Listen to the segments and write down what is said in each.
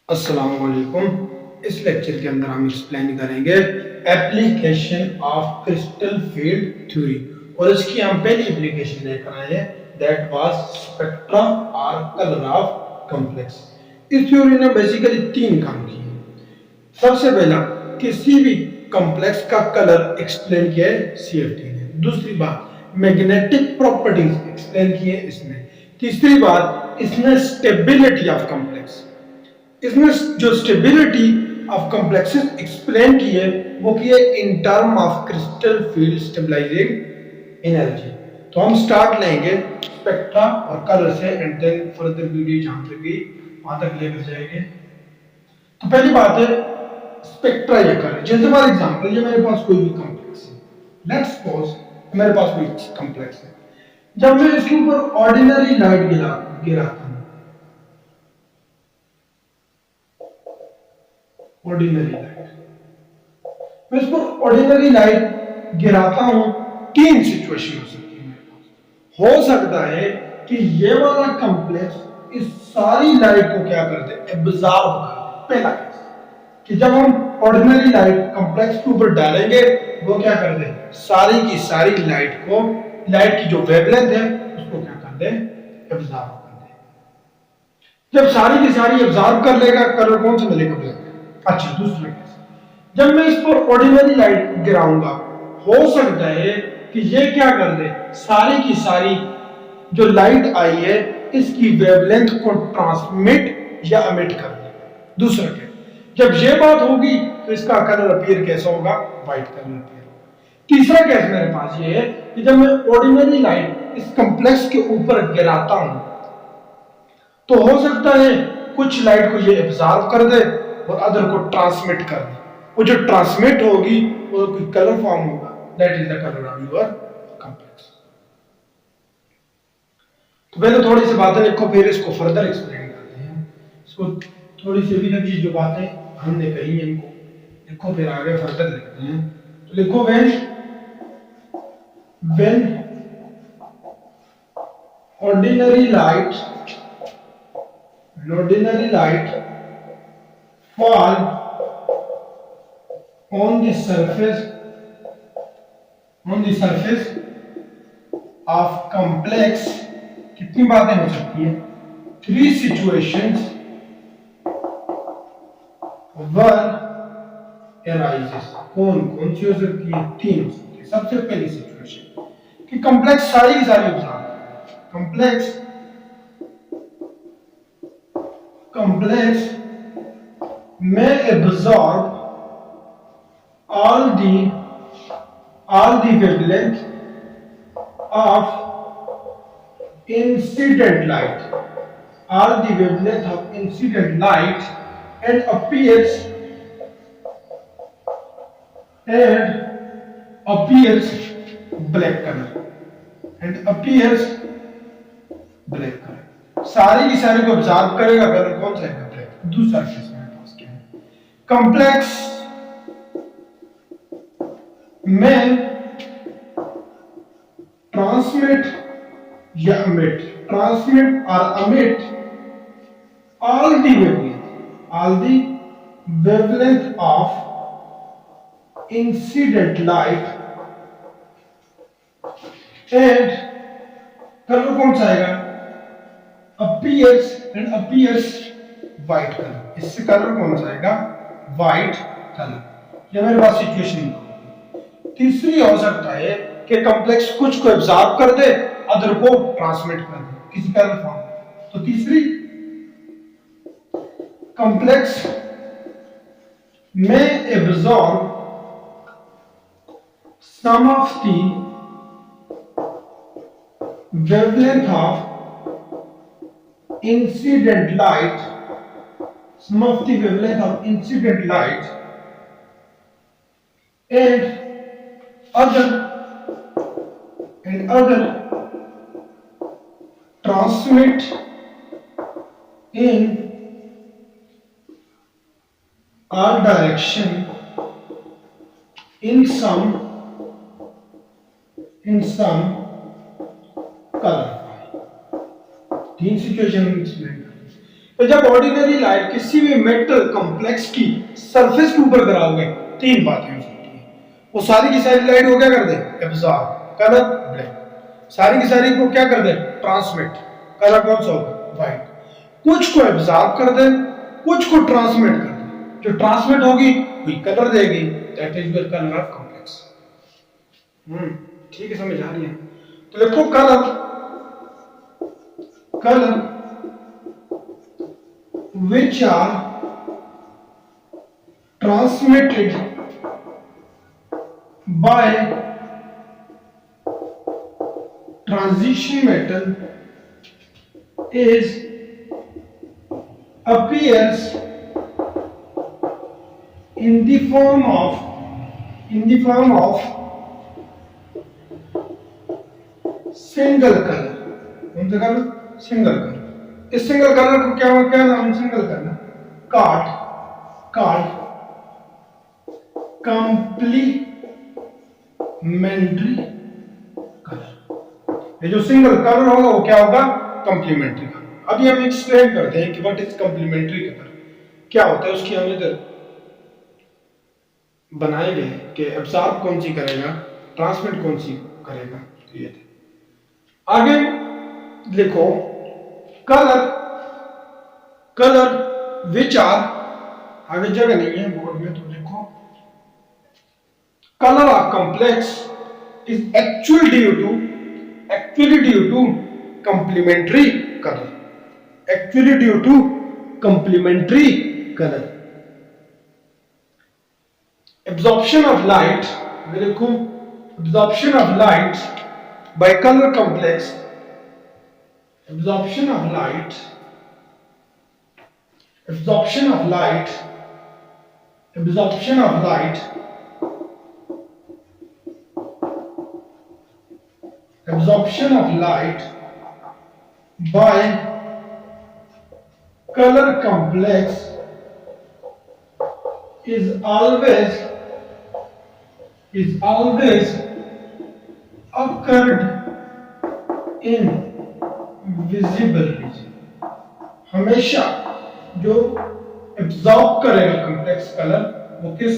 अस्सलाम वालेकुम। इस लेक्चर के अंदर हम एक्सप्लेन करेंगे application of crystal field theory और इसकी हम पहली एप्लीकेशन लेकर आए हैं दैट वाज स्पेक्ट्रा और कलर ऑफ कॉम्प्लेक्स। इस थ्योरी ने बेसिकली तीन काम किए। सबसे पहला, किसी भी कॉम्प्लेक्स का कलर एक्सप्लेन किया है सीएफटी ने। दूसरी बात, मैग्नेटिक प्रॉपर्टीज एक्सप्लेन किए इसने। तीसरी बात, इसने स्टेबिलिटी ऑफ कॉम्प्लेक्स, इसमें जो स्टेबिलिटी ऑफ कॉम्प्लेक्सेस एक्सप्लेन की है वो की है in term of crystal field stabilising energy. तो हम स्टार्ट लेंगे स्पेक्ट्रा और कलर से एंड देन फर्दर वीडियो जहां तक गई वहां तक लेकर जाएंगे। तो पहली बात है स्पेक्ट्रा या कलर। जैसे फॉर एग्जांपल ये मेरे पास कोई भी कॉम्प्लेक्स है, लेट्स सपोज मेरे पास कोई कॉम्प्लेक्स है। जब मैं इसके ऊपर ऑर्डिनरी लाइट गिराता हूं, ऑर्डिनरी लाइट, मैं इस पर ऑर्डिनरी लाइट गिराता हूं, तीन सिचुएशन हो सकती है मेरे पास। हो सकता है कि ये वाला कॉम्प्लेक्स इस सारी लाइट को क्या कर दे, एब्जॉर्ब कर दे। पहला केस कि जब हम ऑर्डिनरी लाइट कॉम्प्लेक्स के ऊपर डालेंगे वो क्या कर दे, सारी की सारी लाइट को, लाइट की जो वेवलेंथ है उसको क्या कर दे, एब्जॉर्ब कर दे। जब सारी की सारी एब्जॉर्ब कर लेगा, कलर कौन सा मिलेगा, ब्लैक। अच्छा, दूसरा केस, जब मैं इस पर ऑर्डिनरी लाइट गिराऊंगा, हो सकता है कि ये क्या कर दे, सारी की सारी जो लाइट आई है इसकी वेवलेंथ को ट्रांसमिट या एमिट कर दे। दूसरा केस, जब ये बात होगी तो इसका कलर अपीयर कैसा होगा, व्हाइट कलर अपीयर होगा। तीसरा केस मेरे पास ये है कि जब मैं ऑर्डिनरी लाइट इस कॉम्प्लेक्स के ऊपर गिराता हूं तो हो सकता है कुछ लाइट को ये एब्जॉर्ब कर दे और अदर को ट्रांसमिट कर दे। वो जो ट्रांसमिट होगी वो कोई कलर फॉर्म होगा, that is the colour of your complex. तो पहले थोड़ी सी बातें लिखो, फिर इसको फर्दर एक्सप्लेन करते हैं। इसको थोड़ी सी अभी तक की जो बातें हमने कही हैं इनको लिखो, फिर आगे फर्दर लिखते हैं। तो लिखो, when ordinary light fall on the surface of complex, कितनी बातें हो सकती है, थ्री सिचुएशंस वर arises। कौन कौन सी हो सकती है, तीन हो सकती है। सबसे पहली सिचुएशन कि कॉम्प्लेक्स सारी की सारी complex may absorb all the wavelength of incident light, and appears black color, सारी की सारी को ऑब्जर्व करेगा, कलर कौन सा है, ब्लैक। दूसरा केस मेरे पास क्या है, कॉम्प्लेक्स में ट्रांसमिट और अमिट all the wavelength of incident light, and colour कौन सा आएगा, appears white कलर। इससे कलर कौन सा आएगा, व्हाइट कलर। ये मेरे पास सिचुएशन। तीसरी हो सकता है कि कॉम्प्लेक्स कुछ को एब्जॉर्ब कर दे, अदर को ट्रांसमिट कर दे किसी कलर फॉर्म में। तो तीसरी, कॉम्प्लेक्स में absorb some of the wavelength of incident light, and other transmit in all direction in some colour. तीन सिचुएशन एक्सप्लेन करें तो जब ऑर्डिनरी लाइट किसी भी मेटल कॉम्प्लेक्स की सरफेस के ऊपर गिराओगे, तीन बातें हो सकती है। वो सारी की सारी लाइट को क्या कर दे, एब्जॉर्ब, कलर ब्लैक। सारी की सारी को क्या कर दे, ट्रांसमिट, कलर कौन सा होगा, व्हाइट। कुछ को एब्जॉर्ब कर दे, कुछ को ट्रांसमिट कर दे। जो ट्रांसमिट होगी वही कलर देगी, that is your colour of complex. ठीक है, समझ आ रही है? तो देखो colour, colour which are transmitted by transition metal is appears in the form of single colour. कौन सा कलर, सिंगल कलर। इस सिंगल कलर को क्या नाम, single colour, card, card complementary colour. ये जो सिंगल कलर होगा वो क्या होगा, कंप्लीमेंट्री कलर। अभी हम एक्सप्लेन करते हैं कि व्हाट इज कंप्लीमेंट्री कलर, क्या होता है, उसकी हम इधर बनाएंगे कि एब्सॉर्ब कौन सी करेगा, ट्रांसमिट कौन सी करेगा। तो ये आगे लिखो, कलर, कलर विच आर, आगे जगह नहीं है बोर्ड में तो लिखो, colour of complex is actually due to complementary colour, actually due to complementary colour. Absorption of light, देखो, absorption of light by color complex, absorption of light, absorption of light, absorption of light, absorption of light by color complex is always occurred in visible region। हमेशा जो absorb करेगा complex colour वो किस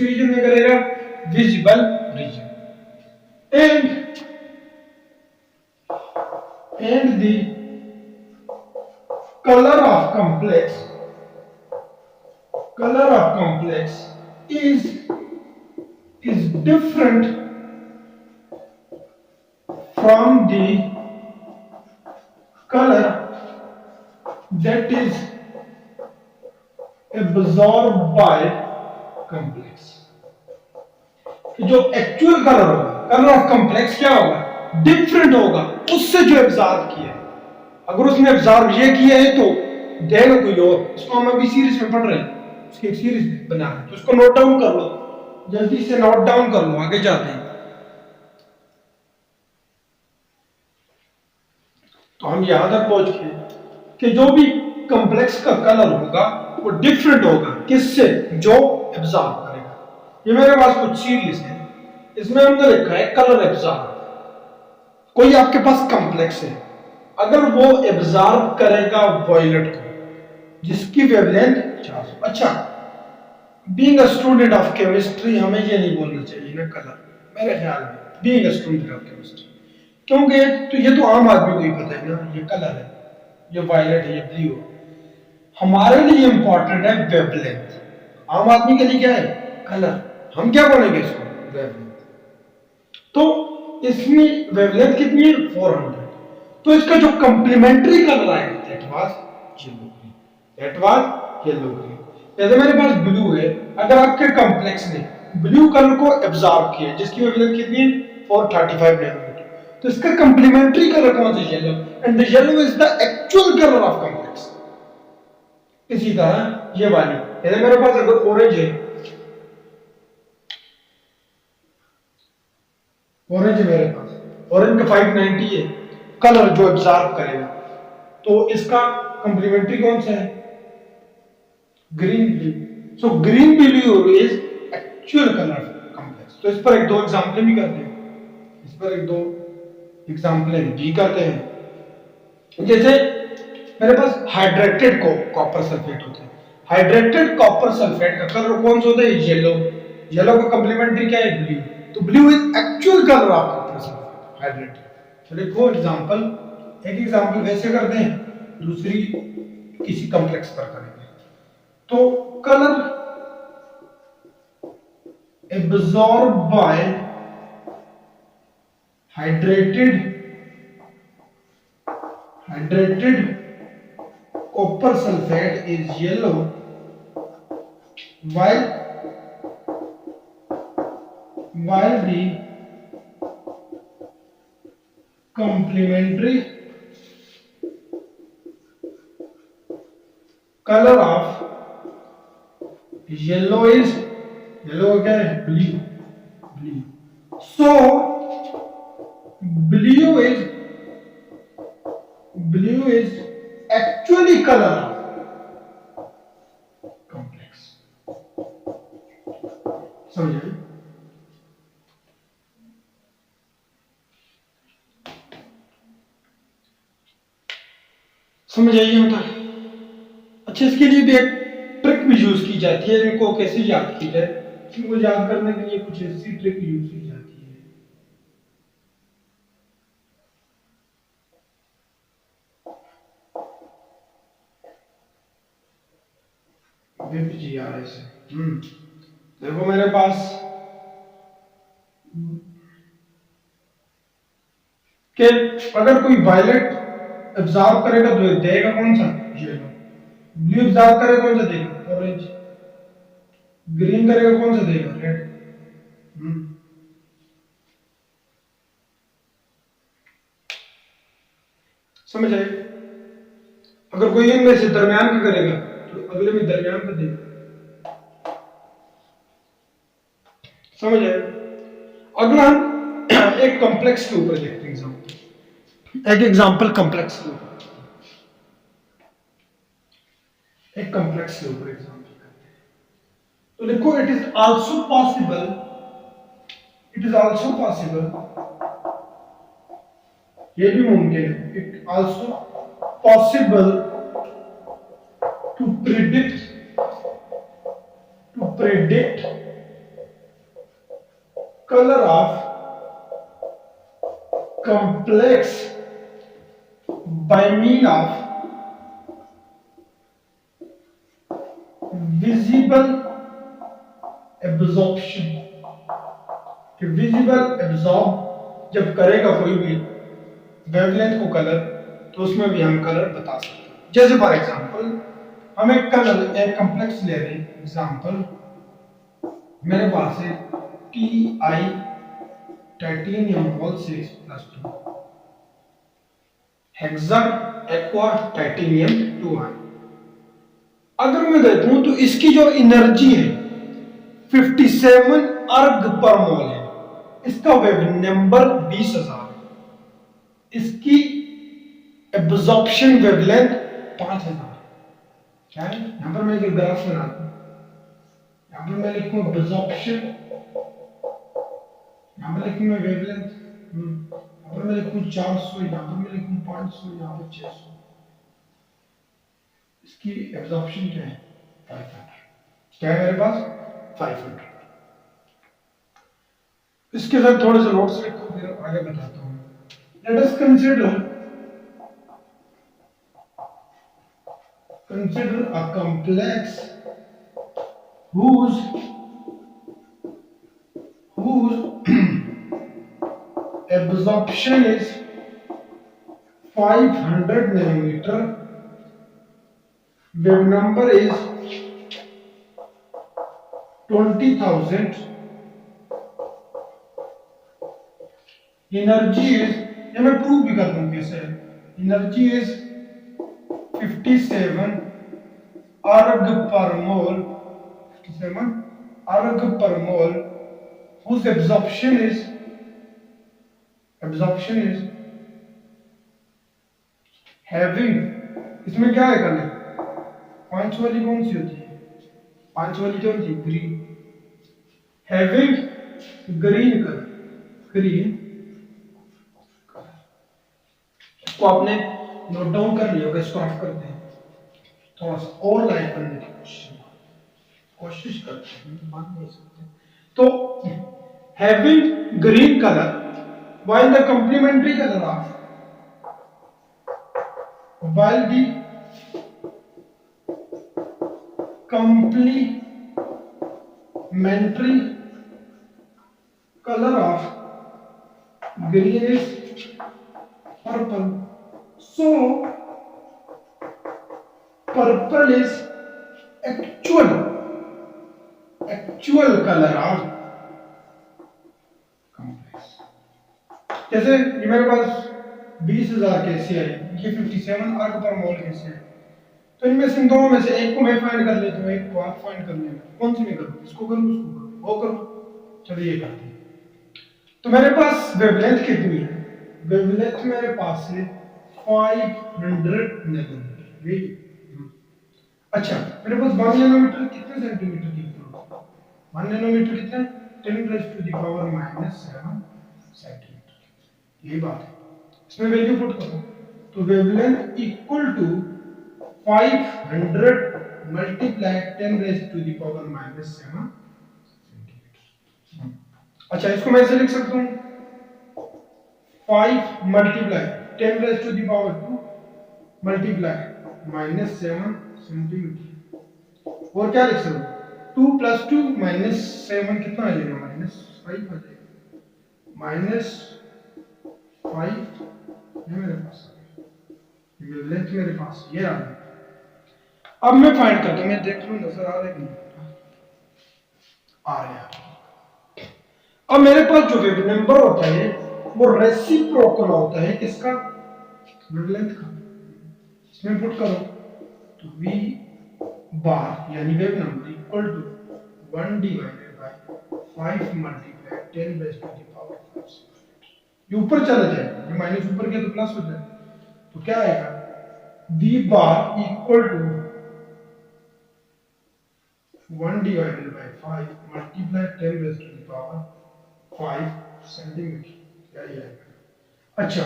reason में करेगा, visible region. And the colour of complex is different from the color that is absorbed by complex। जो actual colour होगा, colour of complex क्या होगा, डिफरेंट होगा उससे जो एब्जॉर्ब किया है। अगर उसने एब्जॉर्ब ये किया है तो देगा कोई और। इसको हम अभी सीरीज में पढ़ रहे हैं, उसकी एक सीरीज बना रहे हैं, तो उसको नोट डाउन कर लो, जल्दी से नोट डाउन कर लो, आगे जाते हैं। तो हम यहां तक पहुंच गए कि जो भी कॉम्प्लेक्स का कलर होगा वो डिफरेंट होगा किससे, जो एब्जॉर्ब करेगा। ये मेरे पास कुछ सीरीज है, इसमें हमने लिखा है कलर एब्जॉर्ब। कोई आपके पास कॉम्प्लेक्स है, अगर वो एब्जॉर्ब करेगा वॉयलेट को जिसकी वेवलेंथ 400। अच्छा, being a student of chemistry हमें ये नहीं बोलना चाहिए ना कलर, मेरे ख्याल में being a student of chemistry, क्योंकि तो ये तो आम आदमी को ही पता है ना, ये कलर है, ये वायलेट है, ये ब्लू है। हमारे लिए इंपॉर्टेंट है वेवलेंथ, आम आदमी के लिए क्या है, कलर। हम क्या बोलेंगे इसको, वेवलेंथ। तो इसमें वेवलेंथ कितनी है, 400। तो इसका जो कंप्लीमेंट्री कलर आएगा that was yellow green, that was yellow green. जैसे मेरे पास ब्लू है, अगर आपके कॉम्प्लेक्स ने ब्लू कलर को एब्जॉर्ब किया जिसकी वेवलेंथ कितनी है, 435 नैनोमीटर, तो इसका कंप्लीमेंट्री कलर कौन सा, yellow, and the yellow is the actual colour of complex. इसी तरह ये वाली, जैसे मेरे पास अगर ऑरेंज है, ऑरेंज है मेरे पास, ऑरेंज का 590 है कलर जो एब्जॉर्ब करेगा, तो इसका कंप्लीमेंट्री कौन सा है, green blue. So green blue is actual colour complex. तो इस पर एक दो एग्जांपल भी करते हैं, इस पर एक दो एग्जांपल भी करते हैं। जैसे मेरे पास हाइड्रेटेड कॉपर सल्फेट होता है। हाइड्रेटेड कॉपर सल्फेट का कलर कौन सा होता है? येलो। येलो का कंप्लीमेंट्री क्या है? ब्लू। तो blue is actual colour of copper sulphate, hydrated. तो देखो एग्जांपल, एक एग्जांपल वैसे करते हैं, दूसरी किसी कॉम्प्लेक्स पर करेंगे। तो colour absorbed by hydrated copper sulfate is yellow, while the complementary color of yellow is, yellow क्या है? blue, blue. So blue is actually color of complex. समझे? समझ आइए मतलब। अच्छा, इसके लिए भी एक ट्रिक भी यूज की जाती है। इनको कैसे याद की जाए? इनको याद करने के लिए कुछ ऐसी ट्रिक यूज की जाती है। GRS देखो मेरे पास कि अगर कोई वायलेट एब्जॉर्ब करेगा तो देगा कौन सा? येलो। ब्लू एब्जॉर्ब करेगा कौन सा देगा? ऑरेंज। ग्रीन करेगा कौन सा देगा? रेड। समझ आए? अगर कोई इनमें से दरमियान का करेगा तो अगले में दरमियान का देगा। समझ आए? अगला हम एक कॉम्प्लेक्स के ऊपर देखते हैं एग्जांपल। एक एग्जांपल कॉम्प्लेक्स के ऊपर, एक कॉम्प्लेक्स के ऊपर एग्जांपल करते हैं। तो देखो, इट इज आल्सो पॉसिबल, ये भी मुमकिन है, it also possible to predict color of complex by means of visible absorption। कि विजिबल एब्जॉर्ब जब करेगा कोई भी वेवलेंथ को कलर, तो उसमें भी हम कलर बता सकते हैं। जैसे फॉर एग्जांपल हम एक कलर, एक कॉम्प्लेक्स ले रहे हैं। एग्जांपल मेरे पास है Ti titanium whole 6+2 hexa aqua titanium 2 अगर मैं देखूं तो इसकी जो एनर्जी है 57 अर्ग पर मोल है। इसका वेव नंबर 20,000 है। इसकी एब्जॉर्प्शन वेवलेंथ 5,000। क्या है? यहां पर मैं एक ग्राफ बनाता हूं। यहां पर मैं लिखूं एब्जॉर्प्शन, यहां पर लिखूंगा वेवलेंथ, यहां पर मैं लिखूं 400, यहां पर मैं लिखूं 500, यहां पर 600। इसकी एब्जॉर्प्शन क्या है? 500। क्या है मेरे पास? 500। इसके साथ थोड़े से नोट्स लिखो, फिर आगे बताता हूं। Let us consider a complex whose absorption is 500 nanometer, wave number is 20,000, energy is, ये मैं प्रूव भी कर दूं कैसे है। एनर्जी इज 57 अर्ग पर मोल, 57 अर्ग पर मोल, whose absorption is having, इसमें क्या है करने? पांच वाली कौन सी होती है? पांच वाली कौन सी? Green. Having green colour, green को आपने नोट डाउन कर लिया होगा, इसको ऑफ करते हैं, थोड़ा सा और लाइट करने की कोशिश करते हैं, मान नहीं सकते। तो having green colour while the complementary color of while the complementary color of green is purple, so purple is actual color of complex। जैसे ये मेरे पास 20,000 कैसे आए, ये 57 अर्ग पर मोल कैसे है, तो इनमें से दो में से एक को मैं फाइंड कर लेता हूँ, एक को आप फाइंड कर लेना, कौन सी मैं करूँ, इसको करूँ उसको करूँ, वो करूँ, चलिए ये करते हैं। तो मेरे पास वेवलेंथ कितनी है, वेवलेंथ मेरे पास है 500 नैनोमीटर, यही। अच्छा मेरे पास 1 नैनोमीटर कितने सेंटीमीटर की जरूरत है, 1 नैनोमीटर कितना, 10 raise to the power -7 centimetre, यही बात है। इसमें वैल्यू पुट करो, तो wavelength equal to 500 multiply 10 raise to the power -7 centimetre. अच्छा इसको मैं ऐसे लिख सकता हूँ, 5 multiply 10 raise to the power 2 multiply -7 centimetre, और क्या लिख सकता हूँ, 2 + 2 -7 कितना आ जाएगा, -5 आ जाएगा, -5 ये मेरे पास आ गया, वेवलेंथ मेरे पास ये आ गया। अब मैं फाइंड करता हूँ, मैं देख लूँ नजर आ रहा है कि नहीं आ रहा है। अब मेरे पास जो वेव नंबर होता है वो रेसिप्रोकल होता है किसका, वेवलेंथ का। इसमें पुट करो तो v बार यानी wave number equal to 1 divided by 5 multiply 10 raise to the power 5। ये ऊपर चला जाएगा, ये माइनस ऊपर गया तो प्लस हो जाएगा, तो क्या आएगा, v bar equal to 1 divided by 5 multiply 10 raised to the power 5 centimetre, क्या ये आएगा। अच्छा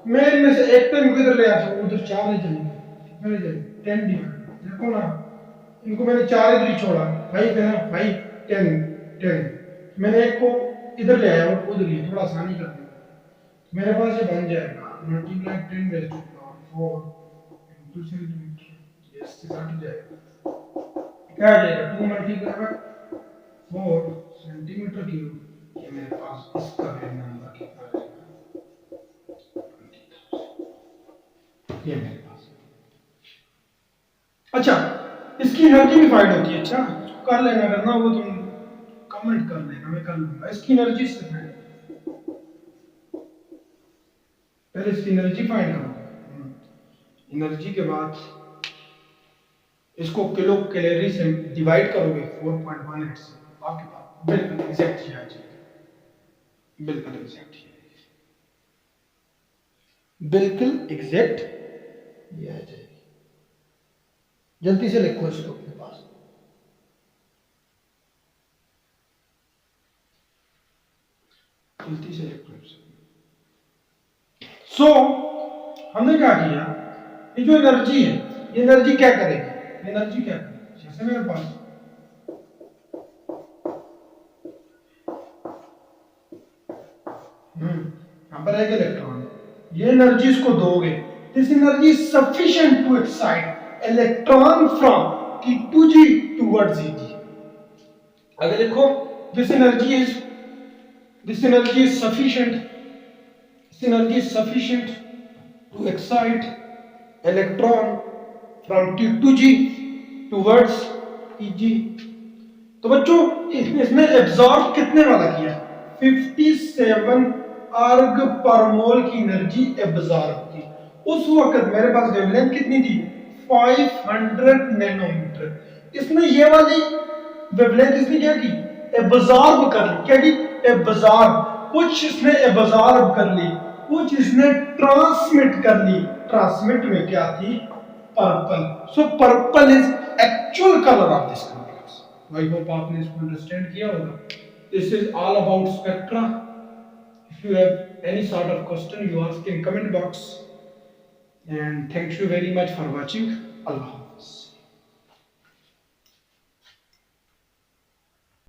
मैं इनमें से एक टाइम को इधर ले आता हूँ, उधर 4 ले जाएंगे, कितने ले जाएंगे, 10 डिवाइड, देखो ना इनको मैंने 4 इधर ही छोड़ा, 5 है ना, 5 10 मैंने एक को इधर ले आया और उधर लिए, थोड़ा आसानी कर दी, मेरे पास ये बन जाएगा multiply 10 raise to the power 4 into centimetre, ये इससे कट जाएगा, क्या आ जाएगा, 2 मल्टीप्लाई बाय 4 सेंटीमीटर क्यूब, ये मेरे पास इसका वेव नंबर कितना आ जाएगा, ये मेरे पास। अच्छा इसकी एनर्जी भी फाइंड होती है, अच्छा इसको कर लेना, करना वो तुम कमेंट कर लेना, मैं कर लूंगा। इसकी एनर्जी से फाइंड, पहले इसकी एनर्जी फाइंड करो, एनर्जी के बाद इसको किलो कैलोरी से डिवाइड करोगे 4.18 से, आपके पास बिल्कुल एग्जैक्ट ही आ जाएगा, बिल्कुल एग्जैक्ट ही आएगी, बिल्कुल एग्जैक्ट ये आ जाएगी। जल्दी से लिखो इसको अपने पास, जल्दी से लिखो। सो हमने क्या किया, ये जो एनर्जी है ये एनर्जी क्या करेगी, एनर्जी क्या करेगी, जैसे मेरे पास यहाँ पर एक इलेक्ट्रॉन, ये एनर्जी इसको दोगे, this energy is sufficient to excite electron from T2G towards Eg। अगर देखो this energy is sufficient to excite electron from T2G towards Eg। तो बच्चों इसने एब्जॉर्ब कितने वाला किया, 57 अर्ग पर मोल की एनर्जी एब्जॉर्ब की। उस वक्त मेरे पास वेवलेंथ कितनी थी, 500 नैनोमीटर। इसने ये वाली वेवलेंथ इसने क्या की, एब्जॉर्ब कर ली, क्या की, एब्जॉर्ब, कुछ इसने एब्जॉर्ब कर ली, कुछ इसने ट्रांसमिट कर ली। ट्रांसमिट में क्या थी, purple. So purple is actual colour of this complex. I hope आपने इसको अंडरस्टैंड किया होगा। This is all about spectra. If you have any sort of question you ask in comment box. and thank you very much for watching. Allah Hafiz.